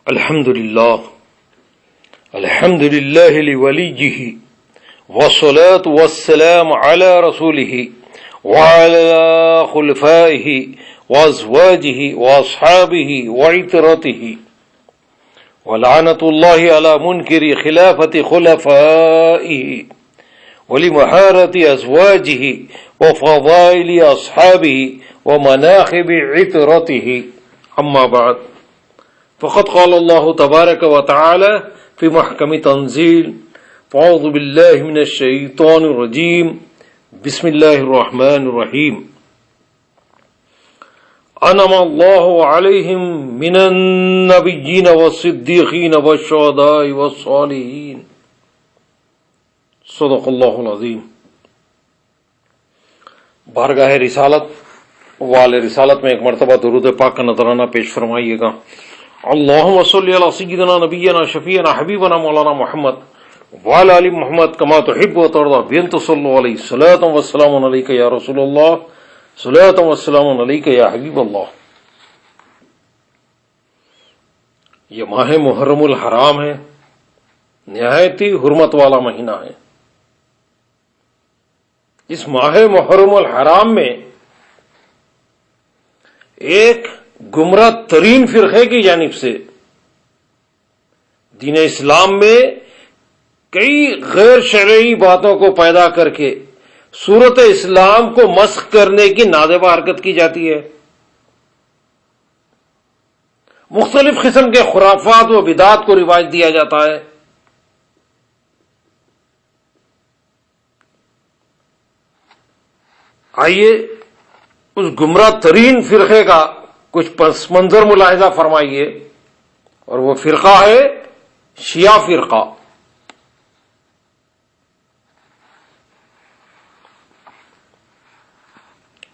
الحمد لله لوليه والصلاة والسلام على رسوله وعلى خلفائه وأزواجه وأصحابه وعترته ولعنة الله على منكر خلافة خلفائه ولمحارة أزواجه وفضائل أصحابه ومناخب عترته. أما بعد، فقد قال الله تبارك وتعالى في محكم تنزيل: فأعوذ بالله من الشيطان الرجيم، بسم الله الرحمن الرحيم. أنعم الله عليهم من النبيين والصديقين والشهداء والصالحين. صدق اللہ العظیم. بارگاہ رسالت والے رسالت میں ایک مرتبہ درود پاک کا نذرانہ پیش فرمائیے گا. اللہم صلی علی سیدنا نبینا شفیعنا حبیبنا مولانا محمد وعلی آل محمد کما تحب و ترضی بین تصلوا علیہ صلاۃ و سلام علیک یا رسول اللہ، صلاۃ و سلام علیک یا حبیب اللہ. یہ ماہ محرم الحرام ہے، نہایت ہی حرمت والا مہینہ ہے. اس ماہ محرم الحرام میں ایک گمراہ ترین فرقے کی جانب سے دین اسلام میں کئی غیر شرعی باتوں کو پیدا کر کے صورت اسلام کو مسخ کرنے کی نازیبہ حرکت کی جاتی ہے. مختلف قسم کے خرافات و بدعات کو رواج دیا جاتا ہے. آئیے اس گمراہ ترین فرقے کا کچھ پس منظر ملاحظہ فرمائیے، اور وہ فرقہ ہے شیعہ فرقہ.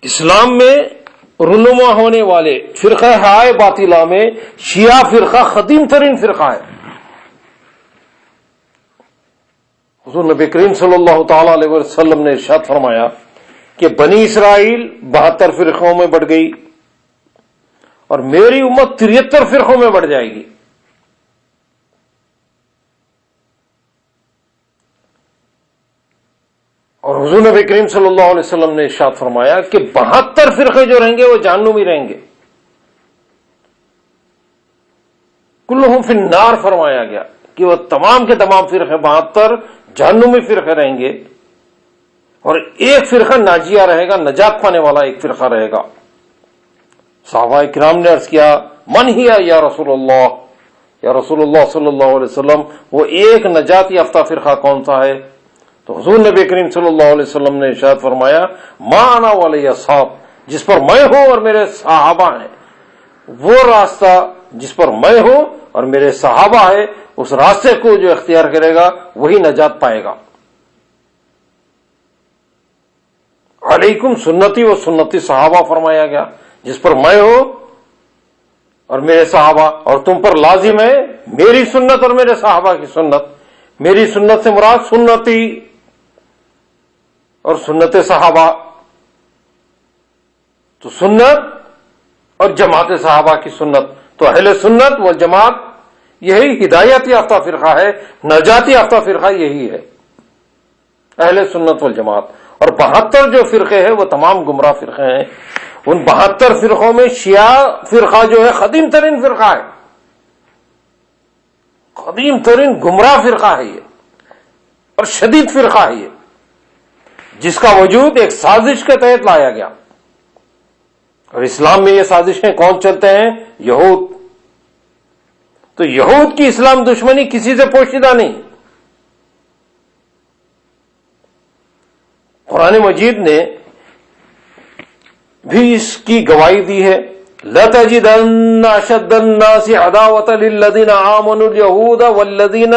اسلام میں رونما ہونے والے فرقہ ہائے باطلہ میں شیعہ فرقہ قدیم ترین فرقہ ہے. حضور نبی کریم صلی اللہ تعالی علیہ وسلم نے ارشاد فرمایا کہ بنی اسرائیل 72 فرقوں میں بٹ گئی اور میری امت 73 فرقوں میں بڑھ جائے گی. اور حضور نبی کریم صلی اللہ علیہ وسلم نے ارشاد فرمایا کہ 72 فرقے جو رہیں گے وہ جہنمی رہیں گے. کلہم فی النار فرمایا گیا کہ وہ تمام کے تمام فرقے 72 جہنمی فرقے رہیں گے، اور ایک فرقہ ناجیہ رہے گا، نجات پانے والا ایک فرقہ رہے گا. صحابہ کرام نے عرض کیا: من ہی یا رسول اللہ، یا رسول اللہ صلی اللہ علیہ وسلم وہ ایک نجات یافتہ فرقہ کون سا ہے؟ تو حضور نبی کریم صلی اللہ علیہ وسلم نے ارشاد فرمایا: ما انا ولی اصحاب، جس پر میں ہوں اور میرے صحابہ ہیں. وہ راستہ جس پر میں ہوں اور میرے صحابہ ہیں، اس راستے کو جو اختیار کرے گا وہی نجات پائے گا. علیکم سنتی و سنتی صحابہ فرمایا گیا، جس پر میں ہوں اور میرے صحابہ، اور تم پر لازم ہے میری سنت اور میرے صحابہ کی سنت. میری سنت سے مراد سنتی اور سنت صحابہ. تو سنت اور جماعت صحابہ کی سنت. تو اہل سنت والجماعت یہی ہدایت یافتہ فرقہ ہے، نجات یافتہ فرقہ یہی ہے، اہل سنت والجماعت. اور 72 جو فرقے ہیں وہ تمام گمراہ فرقے ہیں. ان 72 فرقوں میں شیعہ فرقہ جو ہے قدیم ترین فرقہ ہے، قدیم ترین گمراہ فرقہ ہے یہ، اور شدید فرقہ ہے یہ، جس کا وجود ایک سازش کے تحت لایا گیا. اور اسلام میں یہ سازشیں کون چلتے ہیں؟ یہود. تو یہود کی اسلام دشمنی کسی سے پوشیدہ نہیں. قرآن مجید نے بھی اس کی گواہی دی ہے: لَتَجِدَنَّ أَشَدَّ النَّاسِ عَدَاوَةً لِلَّذِينَ آمَنُوا الْيَهُودَ وَالَّذِينَ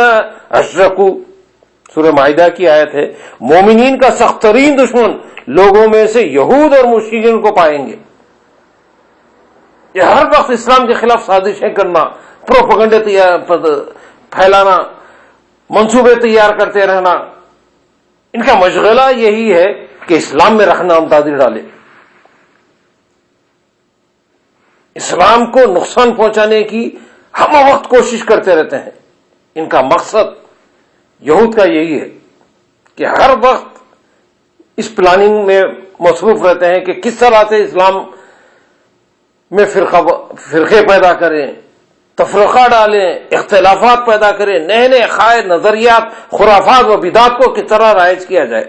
أَشْرَكُوا. سورہ مائدہ کی آیت ہے. مومنین کا سخت ترین دشمن لوگوں میں سے یہود اور مشرکین کو پائیں گے. یہ ہر وقت اسلام کے خلاف سازشیں کرنا، پروپیگنڈے پھیلانا، منصوبے تیار کرتے رہنا، ان کا مشغلہ یہی ہے کہ اسلام میں رخنہ امتازی ڈالے، اسلام کو نقصان پہنچانے کی ہم وقت کوشش کرتے رہتے ہیں. ان کا مقصد یہود کا یہی ہے کہ ہر وقت اس پلاننگ میں مصروف رہتے ہیں کہ کس طرح سے اسلام میں فرقے پیدا کریں، تفرقہ ڈالیں، اختلافات پیدا کریں، نئے نئے عقائد، نظریات، خرافات و بدعات کو کس طرح رائج کیا جائے.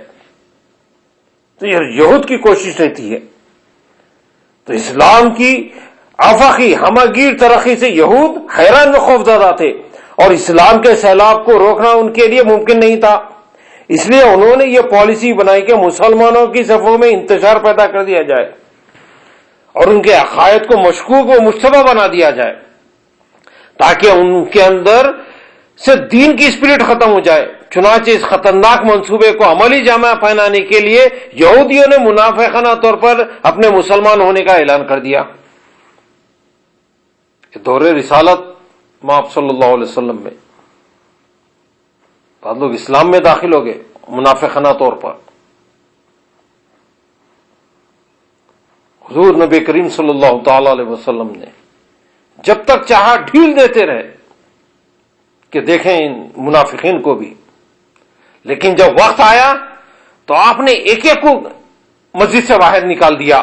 تو یہ یہود کی کوشش رہتی ہے. تو اسلام کی آفاقی ہمہ گیر ترقی سے یہود حیران و خوفزدہ تھے، اور اسلام کے سیلاب کو روکنا ان کے لیے ممکن نہیں تھا. اس لیے انہوں نے یہ پالیسی بنائی کہ مسلمانوں کی صفوں میں انتشار پیدا کر دیا جائے اور ان کے عقائد کو مشکوک و مشتبہ بنا دیا جائے، تاکہ ان کے اندر سے دین کی اسپرٹ ختم ہو جائے. چنانچہ اس خطرناک منصوبے کو عملی جامہ پہنانے کے لیے یہودیوں نے منافقانہ طور پر اپنے مسلمان ہونے کا اعلان کر دیا. دور رسالت آپ صلی اللہ علیہ وسلم میں بعض لوگ اسلام میں داخل ہو گئے منافقانہ طور پر. حضور نبی کریم صلی اللہ تعالی علیہ وسلم نے جب تک چاہا ڈھیل دیتے رہے کہ دیکھیں ان منافقین کو بھی، لیکن جب وقت آیا تو آپ نے ایک ایک کو مسجد سے باہر نکال دیا.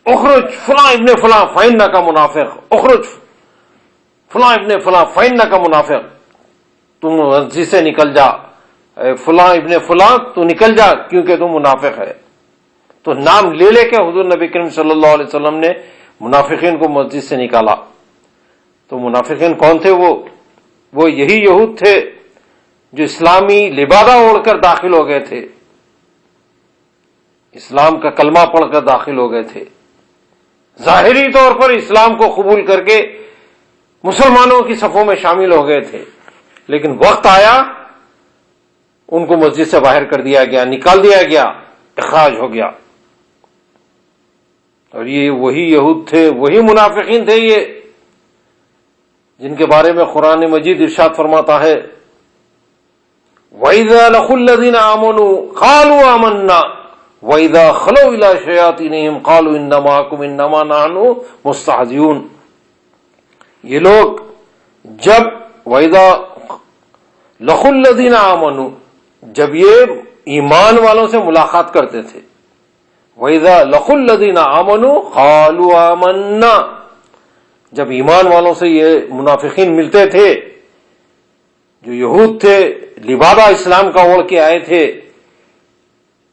اخرج فلاں ابن فلاں فإنہ کا منافق، اخرج فلاں ابن فلاں فإنہ کا منافق، تم مسجد سے نکل جا، فلاں ابن فلاں تو نکل جا کیونکہ تم منافق ہے. تو نام لے لے کے حضور نبی کریم صلی اللہ علیہ وسلم نے منافقین کو مسجد سے نکالا. تو منافقین کون تھے؟ وہ یہی یہود تھے جو اسلامی لبادہ اوڑھ کر داخل ہو گئے تھے، اسلام کا کلمہ پڑھ کر داخل ہو گئے تھے، ظاہری طور پر اسلام کو قبول کر کے مسلمانوں کی صفوں میں شامل ہو گئے تھے، لیکن وقت آیا ان کو مسجد سے باہر کر دیا گیا، نکال دیا گیا، اخراج ہو گیا. اور یہ وہی یہود تھے، وہی منافقین تھے یہ جن کے بارے میں قرآن مجید ارشاد فرماتا ہے وَإِذَا لَقُوا الَّذِينَ آمَنُوا قَالُوا آمَنَّا وَإِذَا خَلَوْا إِلَىٰ شَيَاطِينِهِمْ قَالُوا إِنَّ مَعَكُمْ إِنَّمَا نَحْنُ مُسْتَهْزِئُونَ. یہ لوگ جب وَإِذَا لَقُوا الَّذِينَ آمَنُوا جب یہ ایمان والوں سے ملاقات کرتے تھے، وَإِذَا لَقُوا الَّذِينَ آمَنُوا قَالُوا آمَنَّا جب ایمان والوں سے یہ منافقین ملتے تھے جو یہود تھے، لبادہ اسلام کا اوڑھ کے آئے تھے،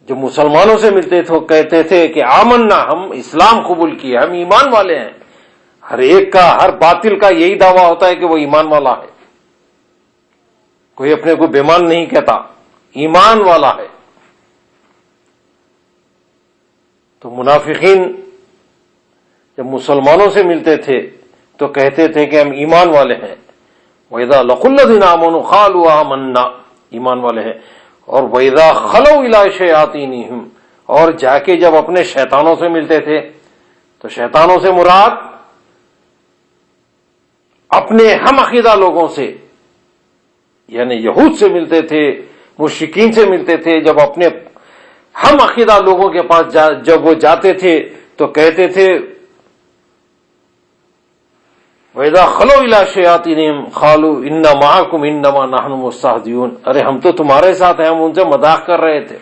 جب مسلمانوں سے ملتے تھے کہتے تھے کہ آمنا، ہم اسلام قبول کیے، ہم ایمان والے ہیں. ہر ایک کا، ہر باطل کا یہی دعویٰ ہوتا ہے کہ وہ ایمان والا ہے، کوئی اپنے کو بےمان نہیں کہتا، ایمان والا ہے. تو منافقین جب مسلمانوں سے ملتے تھے تو کہتے تھے کہ ہم ایمان والے ہیں. وَإِذَا لَقُوا الَّذِينَ آمَنُوا قَالُوا آمَنَّا ایمان والے ہیں. اور وَإِذَا خَلَوْا إِلَىٰ شَيَاطِينِهِمْ اور جا کے جب اپنے شیطانوں سے ملتے تھے، تو شیطانوں سے مراد اپنے ہم عقیدہ لوگوں سے، یعنی یہود سے ملتے تھے، مشرکین سے ملتے تھے. جب اپنے ہم عقیدہ لوگوں کے پاس جب وہ جاتے تھے تو کہتے تھے وَإِذَا خَلَوْا إِلَىٰ شَيَاطِينِهِمْ قَالُوا إِنَّ مَعَكُمْ إِنَّمَا نَحْنُ مُسْتَهْزِئُونَ ارے ہم تو تمہارے ساتھ ہیں، ہم ان سے مذاق کر رہے تھے،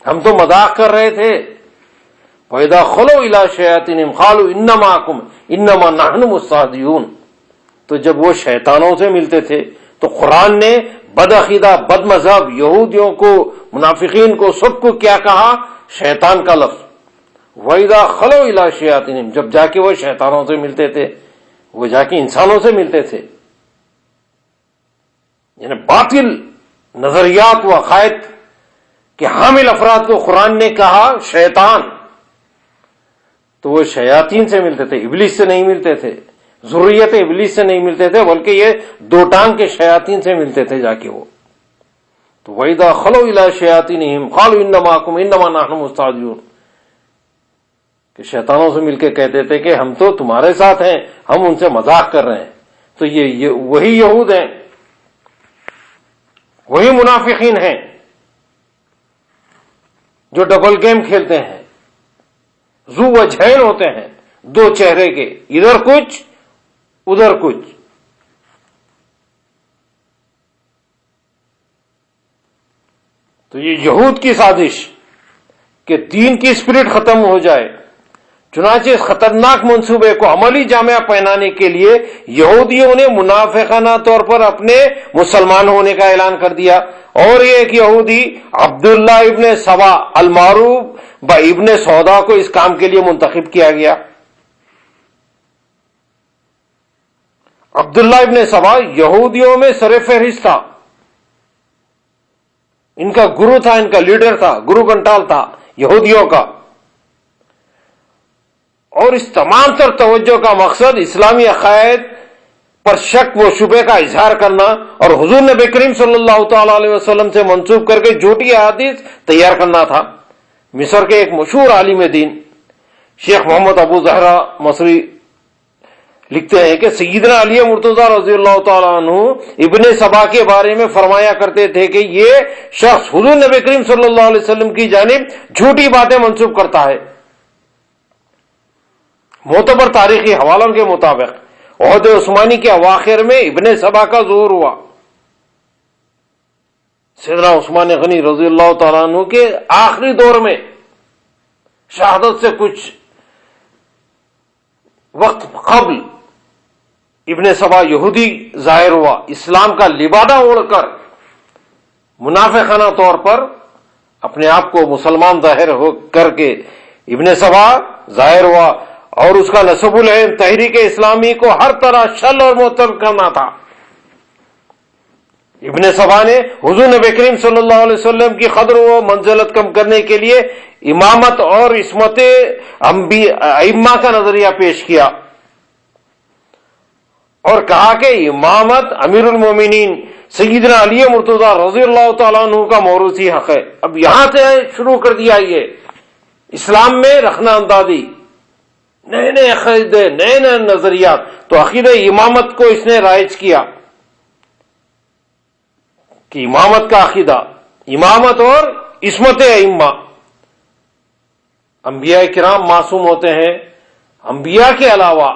ہم تو مذاق کر رہے تھے. وَإِذَا خَلَوْا إِلَىٰ شَيَاطِينِهِمْ قَالُوا إِنَّ مَعَكُمْ إِنَّمَا نَحْنُ مُسْتَهْزِئُونَ تو جب وہ شیطانوں سے ملتے تھے تو قرآن نے بدعقیدہ، بد مذہب یہودیوں کو، منافقین کو، سب کو کیا کہا؟ شیطان کا لفظ. وَإِذَا خَلَوْا إِلَىٰ شَيَاطِينِهِمْ جب جا کے وہ شیطانوں سے ملتے تھے، وہ جا کے انسانوں سے ملتے تھے. یعنی باطل نظریات و عقائد کے حامل افراد کو قرآن نے کہا شیطان، تو وہ شیاطین سے ملتے تھے، ابلیس سے نہیں ملتے تھے، ذریت ابلیس سے نہیں ملتے تھے، بلکہ یہ دو ٹانگ کے شیاطین سے ملتے تھے جا کے وہ. تو وَإِذَا خَلَوْا إِلَىٰ شَيَاطِينِهِمْ قَالُوا إِنَّ مَعَكُمْ إِنَّمَا نَحْنُ مُسْتَهْزِئُونَ کہ شیطانوں سے مل کے کہتے تھے کہ ہم تو تمہارے ساتھ ہیں، ہم ان سے مذاق کر رہے ہیں. تو یہ وہی یہود ہیں، وہی منافقین ہیں جو ڈبل گیم کھیلتے ہیں، ذو وجہین ہوتے ہیں، دو چہرے کے، ادھر کچھ ادھر کچھ. تو یہ یہود کی سازش کہ دین کی اسپرٹ ختم ہو جائے، چنانچہ اس خطرناک منصوبے کو عملی جامہ پہنانے کے لیے یہودیوں نے منافقانہ طور پر اپنے مسلمان ہونے کا اعلان کر دیا، اور یہ ایک یہودی عبداللہ ابن سبا المعروف ابن سودا کو اس کام کے لیے منتخب کیا گیا۔ عبداللہ ابن سبا یہودیوں میں سر فہرست تھا، ان کا گرو تھا، ان کا لیڈر تھا، گرو گھنٹال تھا یہودیوں کا، اور اس تمام تر توجہ کا مقصد اسلامی عقائد پر شک و شبہ کا اظہار کرنا اور حضور نبی کریم صلی اللہ تعالی علیہ وسلم سے منسوب کر کے جھوٹی احادیث تیار کرنا تھا۔ مصر کے ایک مشہور عالم دین شیخ محمد ابو زہرا مصری لکھتے ہیں کہ سیدنا علی مرتضیٰ رضی اللہ تعالیٰ عنہ ابن سبا کے بارے میں فرمایا کرتے تھے کہ یہ شخص حضور نبی کریم صلی اللہ علیہ وسلم کی جانب جھوٹی باتیں منسوب کرتا ہے۔ معتبر تاریخی حوالوں کے مطابق عہد عثمانی کے اواخر میں ابن سبا کا ظہور ہوا۔ سیدنا عثمان غنی رضی اللہ تعالیٰ عنہ کے آخری دور میں شہادت سے کچھ وقت قبل ابن سبا یہودی ظاہر ہوا، اسلام کا لبادہ اوڑھ کر منافقانہ طور پر اپنے آپ کو مسلمان ظاہر ہو کر کے ابن سبا ظاہر ہوا، اور اس کا نسب العلم تحریک اسلامی کو ہر طرح شل اور معطل کرنا تھا۔ ابن سبا نے حضور نبی کریم صلی اللہ علیہ وسلم کی قدر و منزلت کم کرنے کے لیے امامت اور عصمت ائمہ کا نظریہ پیش کیا اور کہا کہ امامت امیر المومنین سیدنا علی مرتضیٰ رضی اللہ تعالیٰ عنہ کا موروثی حق ہے۔ اب یہاں سے شروع کر دیا یہ اسلام میں رخنہ اندازی، نئے نئے عقیدے، نئے نئے نظریات۔ تو عقیدہ امامت کو اس نے رائج کیا کہ امامت کا عقیدہ، امامت اور عصمت ائمہ، انبیاء کرام معصوم ہوتے ہیں، انبیاء کے علاوہ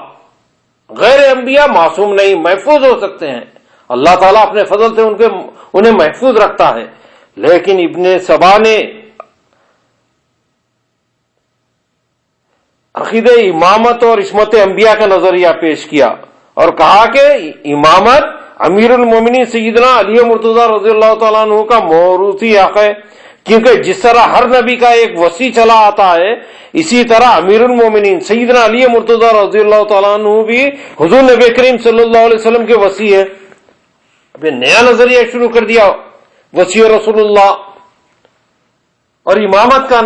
غیر انبیاء معصوم نہیں، محفوظ ہو سکتے ہیں، اللہ تعالیٰ اپنے فضل سے انہیں محفوظ رکھتا ہے۔ لیکن ابن سبا نے عقیدہ امامت اور عصمت انبیاء کا نظریہ پیش کیا اور کہا کہ امامت امیر المومنین سیدنا علی مرتضیٰ رضی اللہ تعالیٰ عنہ کا موروثی حق ہے، کیونکہ جس طرح ہر نبی کا ایک وصی چلا آتا ہے، اسی طرح امیر المومنین سیدنا علی مرتضیٰ رضی اللہ تعالیٰ عنہ بھی حضور نبی کریم صلی اللہ علیہ وسلم کے وصی ہے۔ اب یہ نیا نظریہ شروع کر دیا، وصی رسول اللہ اور امامت کا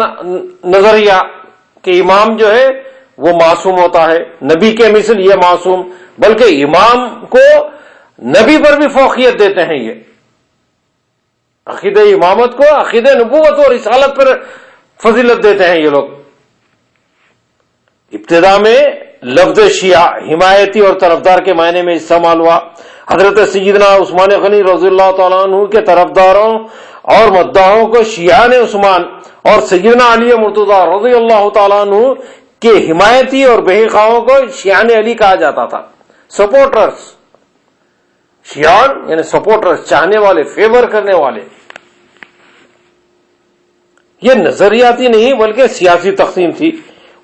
نظریہ کہ امام جو ہے وہ معصوم ہوتا ہے، نبی کے مثل یہ معصوم، بلکہ امام کو نبی پر بھی فوقیت دیتے ہیں۔ یہ عقیدہ امامت کو عقیدہ نبوت اور رسالت پر فضیلت دیتے ہیں یہ لوگ۔ ابتدا میں لفظ شیعہ حمایتی اور طرفدار کے معنی میں استعمال ہوا۔ حضرت سیدنا عثمان غنی رضی اللہ تعالیٰ عنہ کے طرفداروں اور مداحوں کو شیعہ نے عثمان اور سیدنا علی مرتضیٰ رضی اللہ تعالیٰ عنہ کے حمایتی اور بہیخواہوں کو شیعان علی کہا جاتا تھا، سپورٹرز۔ شیعان یعنی سپورٹرز، چاہنے والے، فیور کرنے والے۔ یہ نظریاتی نہیں بلکہ سیاسی تقسیم تھی۔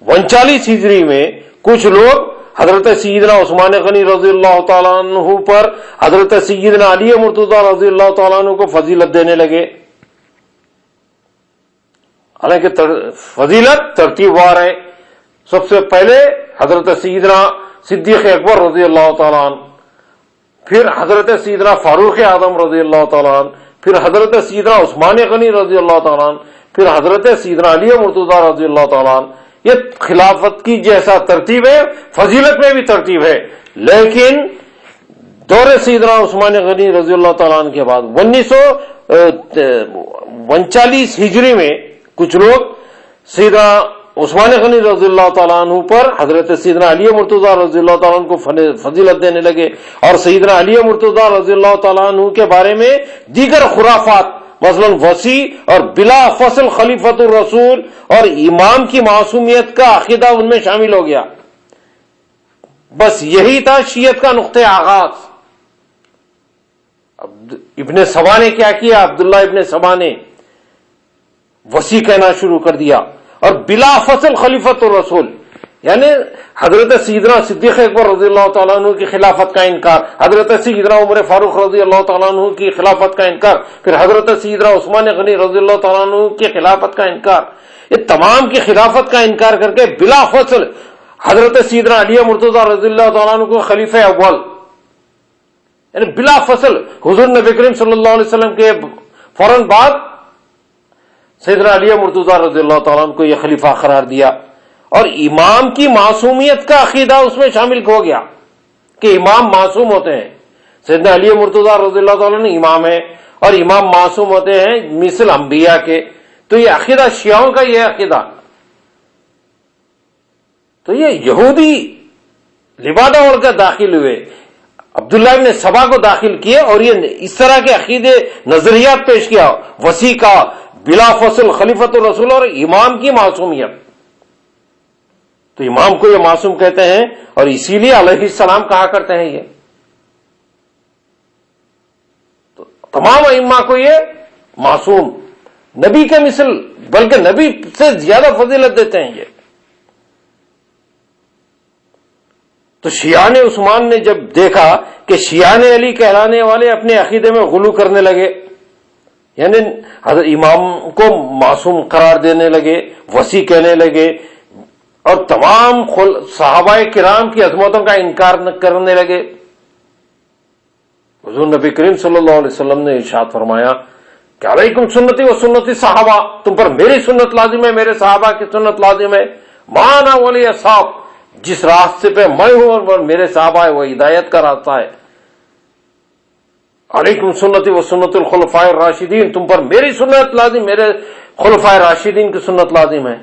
39 ہجری میں کچھ لوگ حضرت سیدنا عثمان غنی رضی اللہ تعالیٰ عنہ پر حضرت سیدنا علی مرتضیٰ رضی اللہ تعالیٰ عنہ کو فضیلت دینے لگے، حالانکہ فضیلت ترتیب وار ہے۔ سب سے پہلے حضرت سیدنا صدیق اکبر رضی اللہ تعالیٰ عنہ، پھر حضرت سیدنا فاروق اعظم رضی اللہ تعالیٰ عنہ، پھر حضرت سیدنا عثمان غنی رضی اللہ تعالیٰ عنہ، پھر حضرت سیدنا علی مرتضیٰ رضی اللہ تعالیٰ عنہ۔ یہ خلافت کی جیسا ترتیب ہے، فضیلت میں بھی ترتیب ہے، لیکن دور سیدنا عثمان غنی رضی اللہ تعالیٰ عنہ کے بعد 1939 ہجری میں کچھ لوگ سیدنا عثمان غنی رضی اللہ تعالیٰ عنہ پر حضرت سیدنا علی مرتضیٰ رضی اللہ تعالیٰ عنہ کو فضیلت دینے لگے، اور سیدنا علی مرتضیٰ رضی اللہ تعالیٰ عنہ کے بارے میں دیگر خرافات، مثلا وصی اور بلا فصل خلیفۃ الرسول اور امام کی معصومیت کا عقیدہ ان میں شامل ہو گیا۔ بس یہی تھا شیعت کا نقطہ آغاز۔ ابن سبا نے کیا کیا؟ عبداللہ ابن سبا نے وسیع کہنا شروع کر دیا، اور بلا فصل خلیفۃ الرسول، یعنی حضرت سیدنا صدیق اکبر رضی اللہ تعالیٰ عنہ کی خلافت کا انکار، حضرت سیدنا عمر فاروق رضی اللہ تعالیٰ عنہ کی خلافت کا انکار، پھر حضرت سیدنا عثمان غنی رضی اللہ تعالیٰ عنہ کی خلافت کا انکار، یہ تمام کی خلافت کا انکار کر کے بلا فصل حضرت سیدنا علی مرتضیٰ رضی اللہ تعالیٰ عنہ کو خلیفہ اول، یعنی بلا فصل حضور نبی کریم صلی اللہ علیہ وسلم کے فوراً بعد سیدنا علی مرتضیٰ رضی اللہ تعالیٰ عنہ کو یہ خلیفہ قرار دیا، اور امام کی معصومیت کا عقیدہ اس میں شامل ہو گیا کہ امام معصوم ہوتے ہیں۔ سیدنا علی مرتضیٰ رضی اللہ تعالیٰ عنہ امام ہے اور امام معصوم ہوتے ہیں مثل انبیاء کے، تو یہ عقیدہ شیعوں کا یہ عقیدہ، تو یہ یہودی لبادہ اوڑھ کر داخل ہوئے، عبداللہ ابن سبا کو داخل کیے اور یہ اس طرح کے عقیدے نظریات پیش کیا، وسیع کا بلا فصل خلیفۃ الرسول اور امام کی معصومیت، تو امام کو یہ معصوم کہتے ہیں اور اسی لیے علیہ السلام کہا کرتے ہیں یہ، تو تمام ائمہ کو یہ معصوم، نبی کے مثل بلکہ نبی سے زیادہ فضیلت دیتے ہیں یہ۔ تو شیعان عثمان نے جب دیکھا کہ شیعان علی کہلانے والے اپنے عقیدے میں غلو کرنے لگے، یعنی حضرت امام کو معصوم قرار دینے لگے، وسیع کہنے لگے، اور تمام صحابہ کرام کی عظمتوں کا انکار کرنے لگے، حضور نبی کریم صلی اللہ علیہ وسلم نے ارشاد فرمایا کہ علیکم سنتی و سنتی صحابہ، تم پر میری سنت لازم ہے، میرے صحابہ کی سنت لازم ہے، مانا ولی اصحاب، جس راستے پہ میں ہوں اور میرے صحابہ ہے وہ ہدایت کا راستہ ہے، علیکم سنتی و سنت الخلفاء الراشدین، تم پر میری سنت لازم، میرے خلفاء راشدین کی سنت لازم ہے،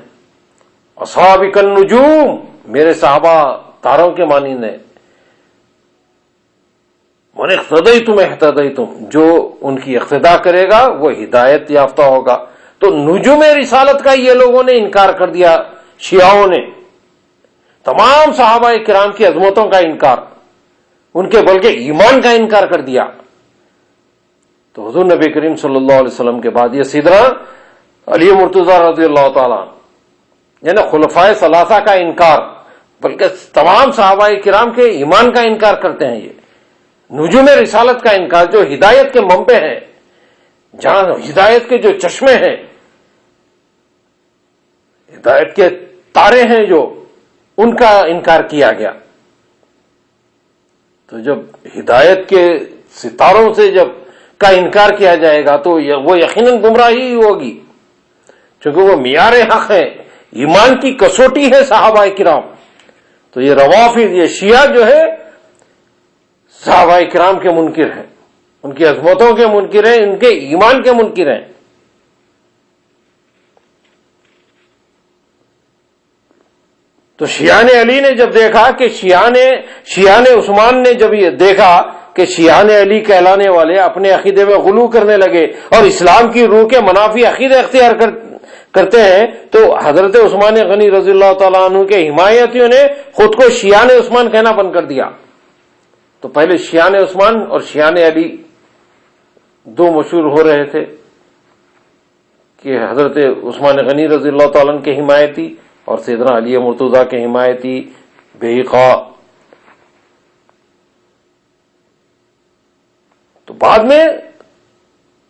اصحاب النجوم، میرے صحابہ تاروں کے مانند ہیں، من اقتدیتم اہتدیتم، جو ان کی اقتداء کرے گا وہ ہدایت یافتہ ہوگا۔ تو نجوم رسالت کا یہ لوگوں نے انکار کر دیا، شیعوں نے تمام صحابہ کرام کی عظمتوں کا انکار، ان کے بلکہ ایمان کا انکار کر دیا۔ تو حضور نبی کریم صلی اللہ علیہ وسلم کے بعد یہ سیدنا علی مرتضیٰ رضی اللہ تعالیٰ یعنی خلفائے ثلاثہ کا انکار، بلکہ تمام صحابہ کرام کے ایمان کا انکار کرتے ہیں، یہ نجوم رسالت کا انکار، جو ہدایت کے منبع ہیں، جہاں ہدایت کے جو چشمے ہیں، ہدایت کے تارے ہیں، جو ان کا انکار کیا گیا۔ تو جب ہدایت کے ستاروں سے جب کا انکار کیا جائے گا تو وہ یقیناً گمراہی ہوگی، چونکہ وہ معیار حق ہے، ایمان کی کسوٹی ہے صحابہ کرام۔ تو یہ روافض، یہ شیعہ جو ہے صحابہ کرام کے منکر ہیں، ان کی عظمتوں کے منکر ہیں، ان کے ایمان کے منکر ہیں۔ تو شیعان علی نے جب دیکھا کہ شیعان عثمان نے جب یہ دیکھا کہ شیعان علی کہلانے والے اپنے عقیدے میں غلو کرنے لگے اور اسلام کی روح کے منافی عقیدے اختیار کرتے ہیں، تو حضرت عثمان غنی رضی اللہ تعالیٰ عنہ کے حمایتیوں نے خود کو شیعان عثمان کہنا بند کر دیا۔ تو پہلے شیعان عثمان اور شیعان علی دو مشہور ہو رہے تھے کہ حضرت عثمان غنی رضی اللہ تعالیٰ عنہ کے حمایتی اور سیدنا علی مرتضیٰ کے حمایتی بےحقا۔ تو بعد میں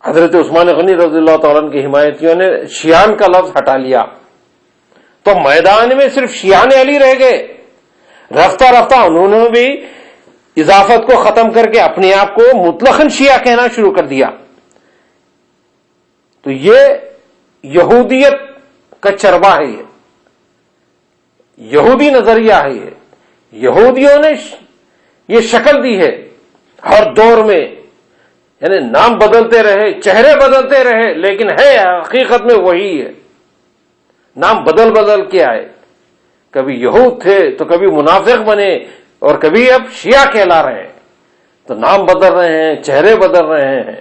حضرت عثمان غنی رضی اللہ تعالیٰ عنہ کے حمایتیوں نے شیعان کا لفظ ہٹا لیا، تو میدان میں صرف شیعان علی رہ گئے۔ رفتہ رفتہ انہوں نے بھی اضافت کو ختم کر کے اپنے آپ کو مطلقاً شیعہ کہنا شروع کر دیا۔ تو یہ یہودیت کا چربا ہے، یہ یہودی نظریہ ہے، یہ یہودیوں نے یہ شکل دی ہے ہر دور میں، یعنی نام بدلتے رہے، چہرے بدلتے رہے، لیکن ہے حقیقت میں وہی ہے، نام بدل کے آئے، کبھی یہود تھے تو کبھی منافق بنے اور کبھی اب شیعہ کہلا رہے ہیں، تو نام بدل رہے ہیں، چہرے بدل رہے ہیں۔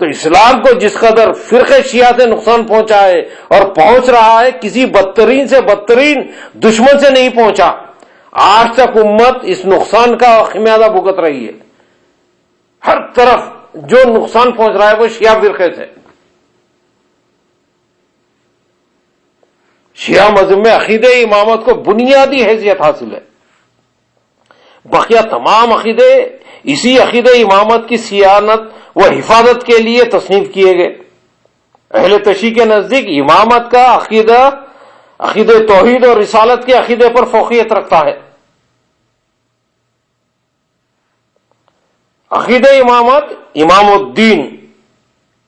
تو اسلام کو جس قدر فرقے شیعہ سے نقصان پہنچا ہے اور پہنچ رہا ہے، کسی بدترین سے بدترین دشمن سے نہیں پہنچا، آج تک امت اس نقصان کا خمیازہ بھگت رہی ہے۔ ہر طرف جو نقصان پہنچ رہا ہے وہ شیعہ فرقے سے، شیعہ مذہب میں عقیدہ امامت کو بنیادی حیثیت حاصل ہے. بقیہ تمام عقیدے اسی عقیدہ امامت کی صیانت و حفاظت کے لیے تصنیف کیے گئے. اہل تشیع کے نزدیک امامت کا عقیدہ توحید اور رسالت کے عقیدے پر فوقیت رکھتا ہے. عقیدہ امامت امام الدین،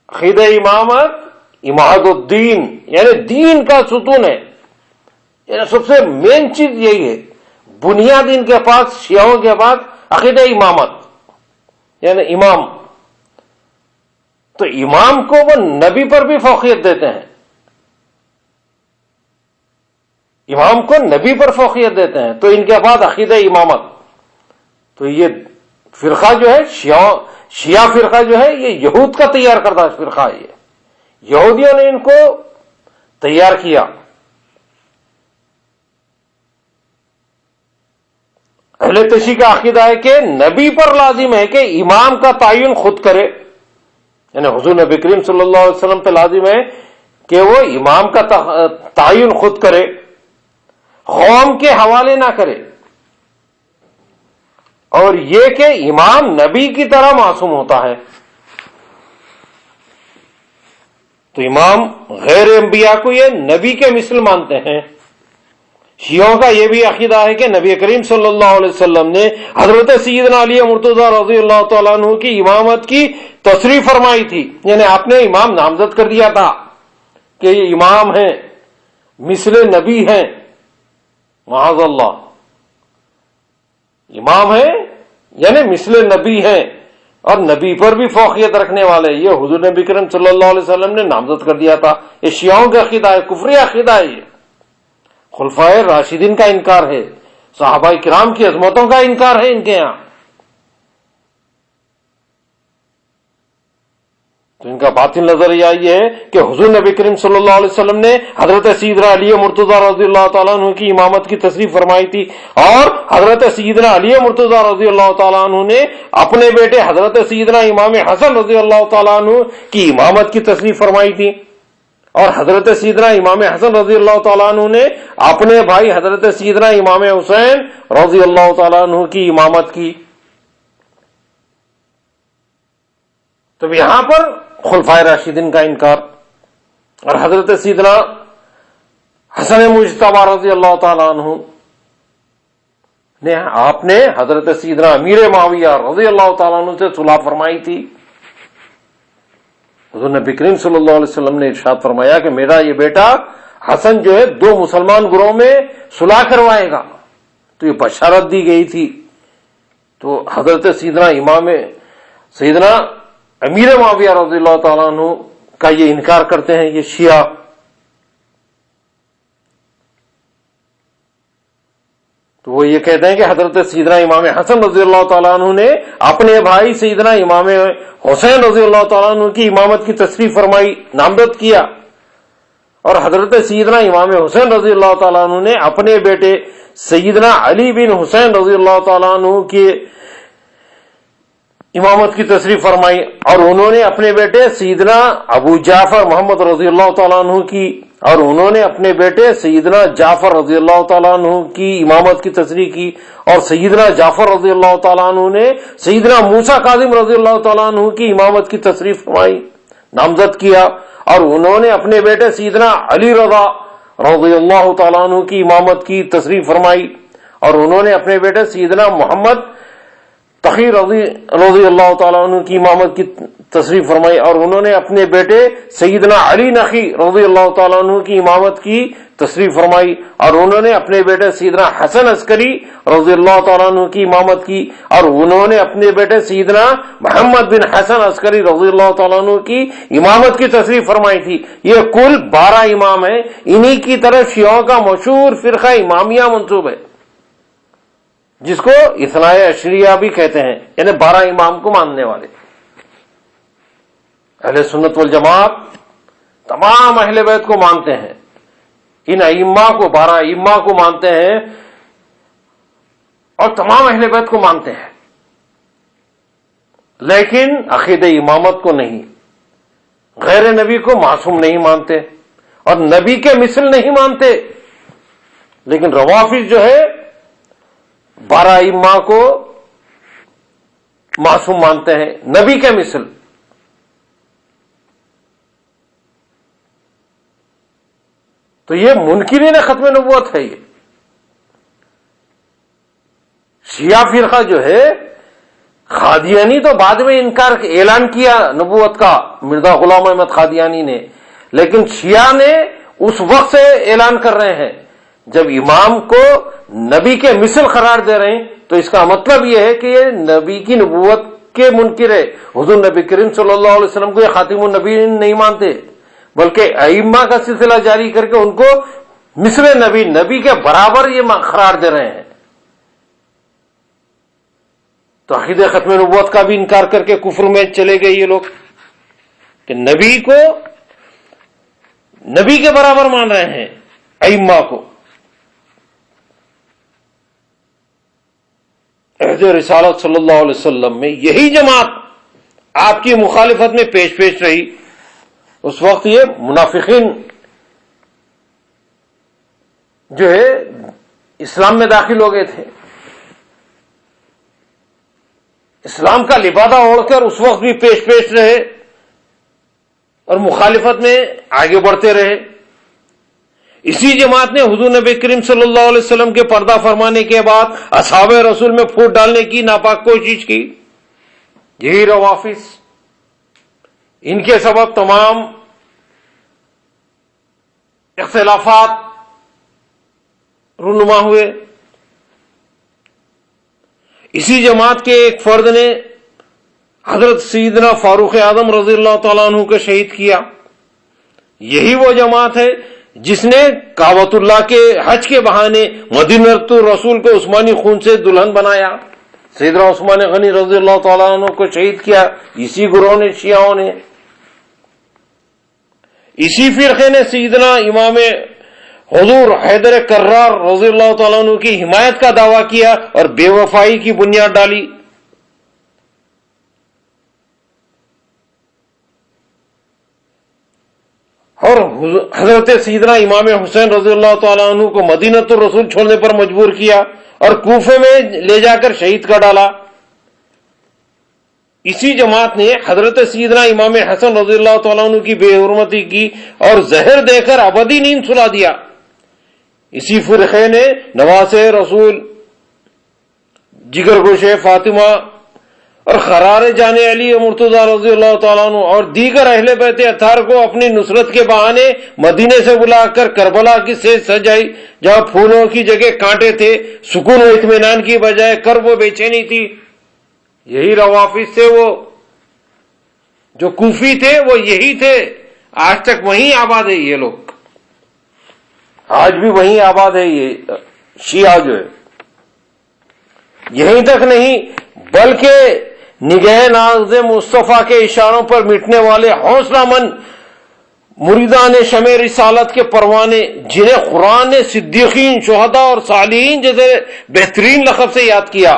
عقیدہ امامت اماد الدین، یعنی دین کا ستون ہے. یعنی سب سے مین چیز یہی ہے، بنیاد ان کے پاس شیعوں کے بعد عقیدہ امامت یعنی امام. تو امام کو وہ نبی پر بھی فوقیت دیتے ہیں، امام کو نبی پر فوقیت دیتے ہیں. تو ان کے بعد عقیدہ امامت. تو یہ فرقہ جو ہے شیعہ فرقہ جو ہے یہ یہود کا تیار کردہ فرقہ ہے. یہ یہودیوں نے ان کو تیار کیا. اہل تشیع کا عقیدہ ہے کہ نبی پر لازم ہے کہ امام کا تعین خود کرے، یعنی حضور نبی کریم صلی اللہ علیہ وسلم پہ لازم ہے کہ وہ امام کا تعین خود کرے، قوم کے حوالے نہ کرے. اور یہ کہ امام نبی کی طرح معصوم ہوتا ہے. تو امام غیر انبیاء کو یہ نبی کے مثل مانتے ہیں. شیعوں کا یہ بھی عقیدہ ہے کہ نبی کریم صلی اللہ علیہ وسلم نے حضرت سیدنا علی مرتضی رضی اللہ تعالیٰ عنہ کی امامت کی تصریح فرمائی تھی. یعنی آپ نے امام نامزد کر دیا تھا کہ یہ امام ہیں، مثل نبی ہیں. معاذ اللہ، امام ہیں یعنی مثل نبی ہیں اور نبی پر بھی فوقیت رکھنے والے. یہ حضور نبی کریم صلی اللہ علیہ وسلم نے نامزد کر دیا تھا. یہ شیعوں کا عقیدہ ہے، کفری عقیدہ ہے. یہ خلفائے راشدین کا انکار ہے، صحابہ کرام کی عظمتوں کا انکار ہے ان کے یہاں. تو ان کا باطن نظریہ یہ ہے کہ حضور نبی کریم صلی اللہ علیہ وسلم نے حضرت سیدنا علی مرتضی رضی اللہ تعالیٰ عنہ کی امامت کی تصریح فرمائی تھی، اور حضرت سیدنا علی مرتضی رضی اللہ تعالیٰ عنہ نے اپنے بیٹے حضرت سیدنا امام حسن رضی اللہ تعالیٰ عنہ کی امامت کی تصریح فرمائی تھی، اور حضرت سیدنا امام حسن رضی اللہ تعالیٰ عنہ نے اپنے بھائی حضرت سیدنا امام حسین رضی اللہ تعالیٰ عنہ کی امامت کی. تو یہاں پر خلفائے راشدین کا انکار. اور حضرت سیدنا حسن مجتبی رضی اللہ تعالیٰ عنہ نے آپ نے حضرت سیدنا امیر معاویہ رضی اللہ تعالیٰ عنہ سے صلح فرمائی تھی. حضور نبی کریم صلی اللہ علیہ وسلم نے ارشاد فرمایا کہ میرا یہ بیٹا حسن جو ہے 2 مسلمان گروہوں میں صلح کروائے گا. تو یہ بشارت دی گئی تھی. تو حضرت سیدنا امیر معاویہ رضی اللہ تعالیٰ عنہ کا یہ انکار کرتے ہیں یہ شیعہ. تو وہ یہ کہتے ہیں کہ حضرت سیدنا امام حسن رضی اللہ تعالیٰ عنہ نے اپنے بھائی سیدنا امام حسین رضی اللہ تعالیٰ عنہ کی امامت کی تصریح فرمائی، نامزد کیا، اور حضرت سیدنا امام حسین رضی اللہ تعالیٰ عنہ نے اپنے بیٹے سیدنا علی بن حسین رضی اللہ تعالیٰ عنہ کی امامت کی تصریح فرمائی، اور انہوں نے اپنے بیٹے سیدنا ابو جعفر محمد رضی اللہ تعالیٰ عنہ کی، اور انہوں نے اپنے بیٹے سیدنا جعفر رضی اللہ تعالیٰ عنہ کی امامت کی تصریح کی، اور سیدنا جعفر رضی اللہ تعالیٰ عنہ نے سیدنا موسیٰ کاظم رضی اللہ تعالیٰ عنہ کی امامت کی تصریح فرمائی، نامزد کیا، اور انہوں نے اپنے بیٹے سیدنا علی رضا رضی اللہ تعالیٰ عنہ کی امامت کی تصریح فرمائی، اور انہوں نے اپنے بیٹے سیدنا محمد تقی رضی اللہ تعالیٰ عنہ کی امامت کی تصریح فرمائی، اور انہوں نے اپنے بیٹے سیدنا علی نقی رضی اللہ تعالیٰ عنہ کی امامت کی تصریح فرمائی، اور انہوں نے اپنے بیٹے سیدنا حسن عسکری رضی اللہ تعالیٰ عنہ کی امامت کی، اور انہوں نے اپنے بیٹے سیدنا محمد بن حسن عسکری رضی اللہ تعالیٰ عنہ کی امامت کی تصریح فرمائی تھی. یہ کل 12 امام ہیں. انہی کی طرف شیعوں کا مشہور فرقہ امامیہ منسوب ہے، جس کو اثنائے عشریہ بھی کہتے ہیں، یعنی 12 امام کو ماننے والے. اہل سنت والجماعت تمام اہل بیت کو مانتے ہیں، ان ائمہ کو 12 ائمہ کو مانتے ہیں، اور تمام اہل بیت کو مانتے ہیں، لیکن عقیدہ امامت کو نہیں. غیر نبی کو معصوم نہیں مانتے، اور نبی کے مثل نہیں مانتے. لیکن روافض جو ہے 12 ائمہ کو معصوم مانتے ہیں نبی کے مثل. تو یہ منکرین ختم نبوت ہے. یہ شیعہ فرقہ جو ہے قادیانی تو بعد میں اعلان کیا نبوت کا مرزا غلام احمد قادیانی نے، لیکن شیعہ نے اس وقت سے اعلان کر رہے ہیں جب امام کو نبی کے مثل قرار دے رہے ہیں. تو اس کا مطلب یہ ہے کہ یہ نبی کی نبوت کے منکر ہے. حضور نبی کریم صلی اللہ علیہ وسلم کو یہ خاتم النبی نہیں مانتے، بلکہ ائمہ کا سلسلہ جاری کر کے ان کو مثل نبی، نبی کے برابر یہ قرار دے رہے ہیں. تو عقیدہ ختم نبوت کا بھی انکار کر کے کفر میں چلے گئے یہ لوگ کہ نبی کو نبی کے برابر مان رہے ہیں ائمہ کو. عہد رسالت صلی اللہ علیہ وسلم میں یہی جماعت آپ کی مخالفت میں پیش رہی. اس وقت یہ منافقین جو ہے اسلام میں داخل ہو گئے تھے، اسلام کا لبادہ اوڑھ کر اس وقت بھی پیش رہے اور مخالفت میں آگے بڑھتے رہے. اسی جماعت نے حضور نبی کریم صلی اللہ علیہ وسلم کے پردہ فرمانے کے بعد اصحاب رسول میں پھوٹ ڈالنے کی ناپاک کوشش کی. یہی روافض، ان کے سبب تمام اختلافات رونما ہوئے. اسی جماعت کے ایک فرد نے حضرت سیدنا فاروق اعظم رضی اللہ تعالیٰ عنہ کو شہید کیا. یہی وہ جماعت ہے جس نے کعبۃ اللہ کے حج کے بہانے مدینۃ الرسول کو عثمانی خون سے دلہن بنایا. سیدنا عثمان غنی رضی اللہ تعالیٰ عنہ کو شہید کیا اسی گروہ نے، شیعوں نے. اسی فرقے نے سیدنا امام حضور حیدر کرار رضی اللہ تعالیٰ عنہ کی حمایت کا دعویٰ کیا اور بے وفائی کی بنیاد ڈالی. اور حضرت سیدنا امام حسین رضی اللہ تعالیٰ عنہ کو مدینۃ الرسول چھوڑنے پر مجبور کیا اور کوفے میں لے جا کر شہید کر ڈالا. اسی جماعت نے حضرت سیدنا امام حسن رضی اللہ تعالیٰ عنہ کی بے حرمتی کی اور زہر دے کر ابدی نیند سلا دیا. اسی فرقے نے نواسے رسول، جگر گوشے فاطمہ اور خرار جان علی مرتضی رضی اللہ تعالیٰ عنہ اور دیگر اہل بیت اطہار کو اپنی نصرت کے بہانے مدینے سے بلا کر کربلا کی سیج سجائی، جہاں پھولوں کی جگہ کانٹے تھے، سکون و اطمینان کی بجائے کرب و بے چینی تھی. یہی روافض تھے، وہ جو کوفی تھے وہ یہی تھے. آج تک وہیں آباد ہے یہ لوگ، آج بھی وہیں آباد ہے یہ شیعہ جو ہے. یہیں تک نہیں بلکہ نگہ ناز مصطفیٰ کے اشاروں پر مٹنے والے حوصلہ مند مریدان شمع رسالت کے پروانے، جنہیں قرآن نے صدیقین، شہداء اور صالحین جیسے بہترین لقب سے یاد کیا،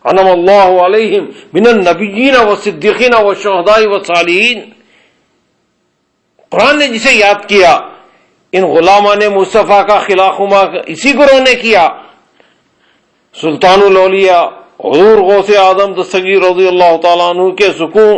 انعم اللہ علیہم من النبیین والصدیقین والشہداء والصالحین، قرآن نے جسے یاد کیا، ان غلامان مصطفیٰ کا خلاخما اسی گروہ نے کیا. سلطان الاولیاء حضور غوث اعظم دستگیر رضی اللہ تعالیٰ عنہ کے سکون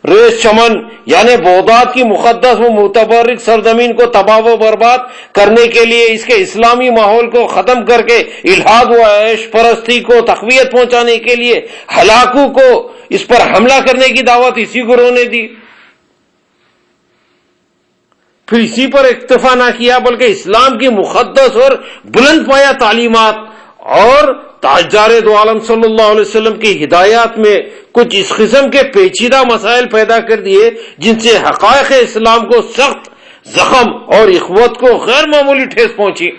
ریز چمن یعنی بغداد کی مقدس و متبرک سرزمین کو تباہ و برباد کرنے کے لیے، اس کے اسلامی ماحول کو ختم کر کے الحاد و عیش پرستی کو تقویت پہنچانے کے لیے ہلاکو کو اس پر حملہ کرنے کی دعوت اسی گروہ نے دی. پھر اسی پر اکتفا نہ کیا بلکہ اسلام کی مقدس اور بلند پایہ تعلیمات اور تاجدار دو عالم صلی اللہ علیہ وسلم کی ہدایات میں کچھ اس قسم کے پیچیدہ مسائل پیدا کر دیے جن سے حقائق اسلام کو سخت زخم اور اخوت کو غیر معمولی ٹھیس پہنچی.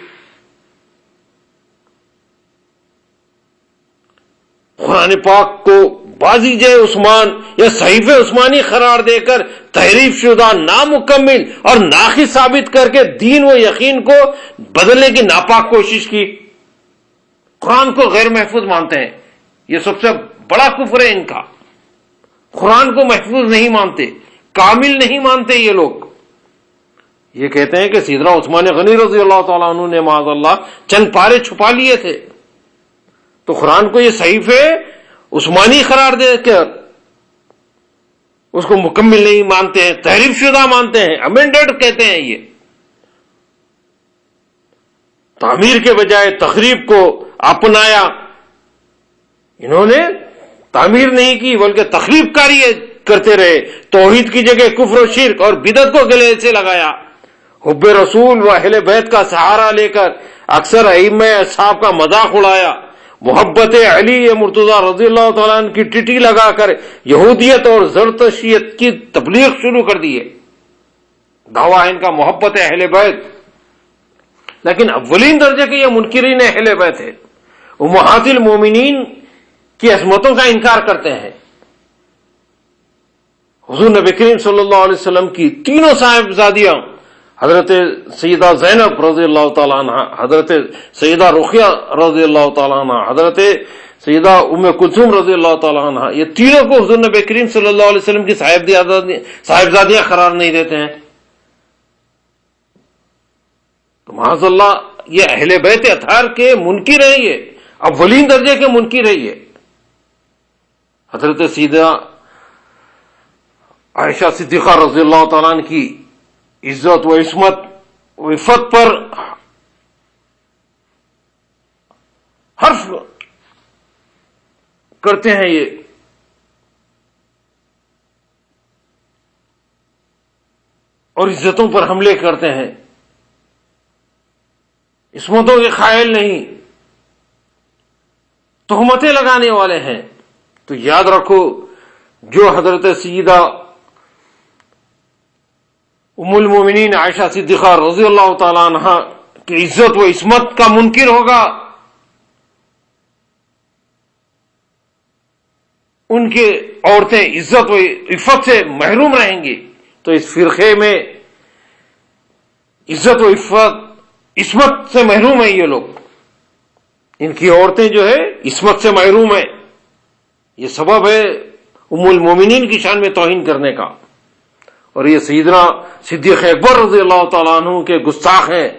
قرآن پاک کو بازیج عثمان یا صحیفہ عثمانی قرار دے کر تحریف شدہ، نامکمل اور ناقص ثابت کر کے دین و یقین کو بدلنے کی ناپاک کوشش کی. قرآن کو غیر محفوظ مانتے ہیں، یہ سب سے بڑا کفر ہے ان کا. قرآن کو محفوظ نہیں مانتے، کامل نہیں مانتے یہ لوگ. یہ کہتے ہیں کہ سیدنا عثمان غنی رضی اللہ تعالیٰ عنہ نے معاذ اللہ چند پارے چھپا لیے تھے، تو قرآن کو یہ صحیفے عثمانی قرار دے کر اس کو مکمل نہیں مانتے ہیں، تحریف شدہ مانتے ہیں، امینڈڈ کہتے ہیں۔ یہ تعمیر کے بجائے تخریب کو اپنایا، انہوں نے تعمیر نہیں کی بلکہ تخریب کاری کرتے رہے، توحید کی جگہ کفر و شرک اور بدعت کو گلے سے لگایا، حب رسول و اہل بیت کا سہارا لے کر اکثر ائمہ اصحاب کا مذاق اڑایا، محبت علی مرتضی رضی اللہ تعالیٰ عنہ کی ٹٹی لگا کر یہودیت اور زرتشتیت کی تبلیغ شروع کر دی ہے۔ دعویٰ ہے ان کا محبت اہل بیت، لیکن اولین درجے کے یہ منکرین اہل بیت ہے، امہات المومنین کی عصمتوں کا انکار کرتے ہیں۔ حضور نبی کریم صلی اللہ علیہ وسلم کی تینوں صاحبزادیاں، حضرت سیدہ زینب رضی اللہ تعالیٰ عنہ، حضرت سیدہ رقیہ رضی اللہ تعالیٰ عنہ، حضرت سیدہ ام کلثوم رضی اللہ تعالیٰ عنہ، یہ تینوں کو حضور نبی کریم صلی اللہ علیہ وسلم کی صاحبزادیاں قرار نہیں دیتے ہیں۔ تو معاذ اللہ یہ اہل بیت اطہار کے منکر ہیں، یہ اولین درجے کے منکر ہیں۔ یہ حضرت سیدہ عائشہ صدیقہ رضی اللہ تعالیٰ عنہ کی عزت و عصمت و عفت پر حرف کرتے ہیں یہ، اور عزتوں پر حملے کرتے ہیں، عصمتوں کے قائل نہیں، تہمتیں لگانے والے ہیں۔ تو یاد رکھو، جو حضرت سیدہ ام المومنین عائشہ صدیقہ رضی اللہ تعالی عنہ کی عزت و عصمت کا منکر ہوگا، ان کے عورتیں عزت و عفت سے محروم رہیں گی۔ تو اس فرقے میں عزت و عصمت سے محروم ہیں یہ لوگ، ان کی عورتیں جو ہے عصمت سے محروم ہیں۔ یہ سبب ہے ام المومنین کی شان میں توہین کرنے کا، اور یہ سیدنا صدیق اکبر رضی اللہ تعالیٰ عنہ کے گستاخ ہیں۔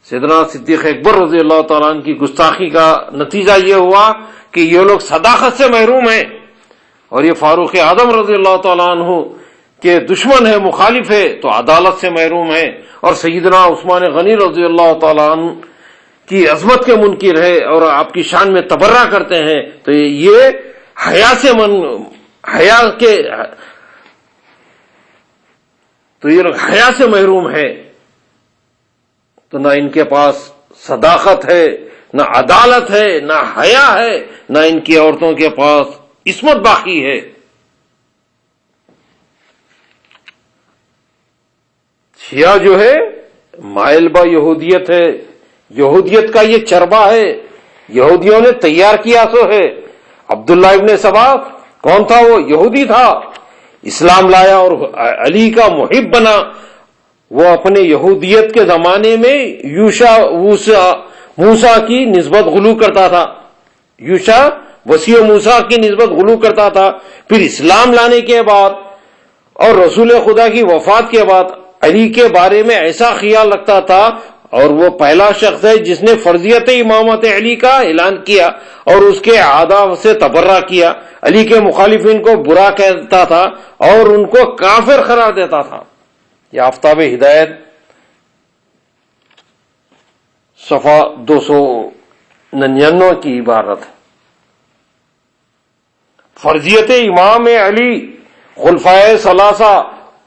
سیدنا صدیق اکبر رضی اللہ تعالیٰ عنہ کی گستاخی کا نتیجہ یہ ہوا کہ یہ لوگ صداقت سے محروم ہیں، اور یہ فاروق اعظم رضی اللہ تعالیٰ عنہ کے دشمن ہے، مخالف ہے، تو عدالت سے محروم ہے، اور سیدنا عثمان غنی رضی اللہ تعالیٰ عنہ کی عظمت کے منکر ہے اور آپ کی شان میں تبرہ کرتے ہیں۔ تو یہ یہ لوگ حیا سے محروم ہے، تو نہ ان کے پاس صداقت ہے، نہ عدالت ہے، نہ حیا ہے، نہ ان کی عورتوں کے پاس عصمت باقی ہے۔ شیعہ جو ہے مائل با یہودیت ہے، یہودیت کا یہ چربا ہے، یہودیوں نے تیار کیا سو ہے۔ عبداللہ ابن سبا کون تھا؟ وہ یہودی تھا، اسلام لایا اور علی کا محب بنا۔ وہ اپنے یہودیت کے زمانے میں موسیٰ کی نسبت غلو کرتا تھا، یوشع وسیع موسیٰ کی نسبت غلو کرتا تھا۔ پھر اسلام لانے کے بعد اور رسول خدا کی وفات کے بعد علی کے بارے میں ایسا خیال رکھتا تھا، اور وہ پہلا شخص ہے جس نے فرضیت امامت علی کا اعلان کیا اور اس کے اعداء سے تبرہ کیا، علی کے مخالفین کو برا کہتا تھا اور ان کو کافر قرار دیتا تھا۔ یہ آفتاب ہدایت صفحہ 299 کی عبارت ہے۔ فرضیت امام علی، خلفائے ثلاثہ،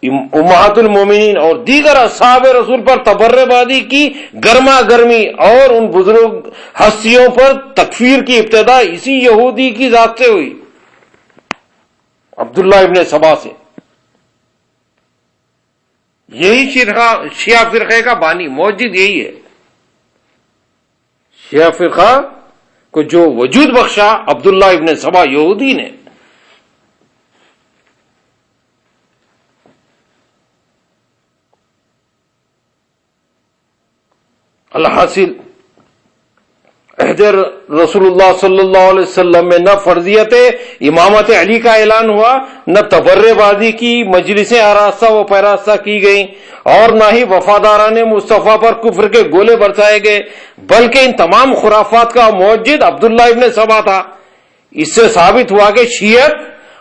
امہات المومنین اور دیگر اصحاب رسول پر تبرہ بازی کی گرما گرمی اور ان بزرگ ہستیوں پر تکفیر کی ابتدا اسی یہودی کی ذات سے ہوئی، عبداللہ ابن سبا سے۔ یہی شیعہ فرقے کا بانی موجد یہی ہے۔ شیعہ فرقہ کو جو وجود بخشا عبداللہ ابن سبا یہودی نے۔ الحاصل عہد رسول اللہ صلی اللہ علیہ وسلم میں نہ فرضیت امامت علی کا اعلان ہوا، نہ تبرع بازی کی مجلسیں آراستہ و پیراستہ کی گئیں، اور نہ ہی وفاداران مصطفیٰ پر کفر کے گولے برسائے گئے، بلکہ ان تمام خرافات کا موجد عبداللہ ابن سبا تھا۔ اس سے ثابت ہوا کہ شیعت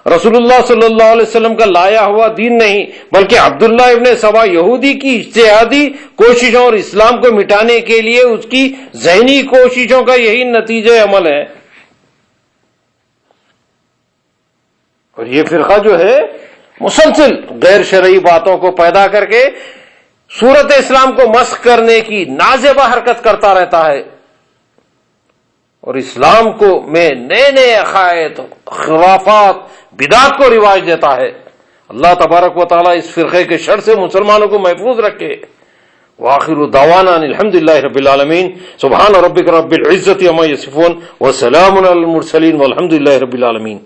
رسول اللہ صلی اللہ علیہ وسلم کا لایا ہوا دین نہیں، بلکہ عبداللہ ابن سبا یہودی کی اجتہادی کوششوں اور اسلام کو مٹانے کے لیے اس کی ذہنی کوششوں کا یہی نتیجہ عمل ہے۔ اور یہ فرقہ جو ہے مسلسل غیر شرعی باتوں کو پیدا کر کے صورت اسلام کو مسخ کرنے کی نازیبا حرکت کرتا رہتا ہے، اور اسلام کو میں نئے نئے عقائد، خرافات، بدعات کو رواج دیتا ہے۔ اللہ تبارک و تعالیٰ اس فرقے کے شر سے مسلمانوں کو محفوظ رکھے۔ وآخر دعوانا الحمدللہ رب العالمین، سبحان ربک رب العزت عما یصفون وسلام علی المرسلین والحمدللہ رب العالمین۔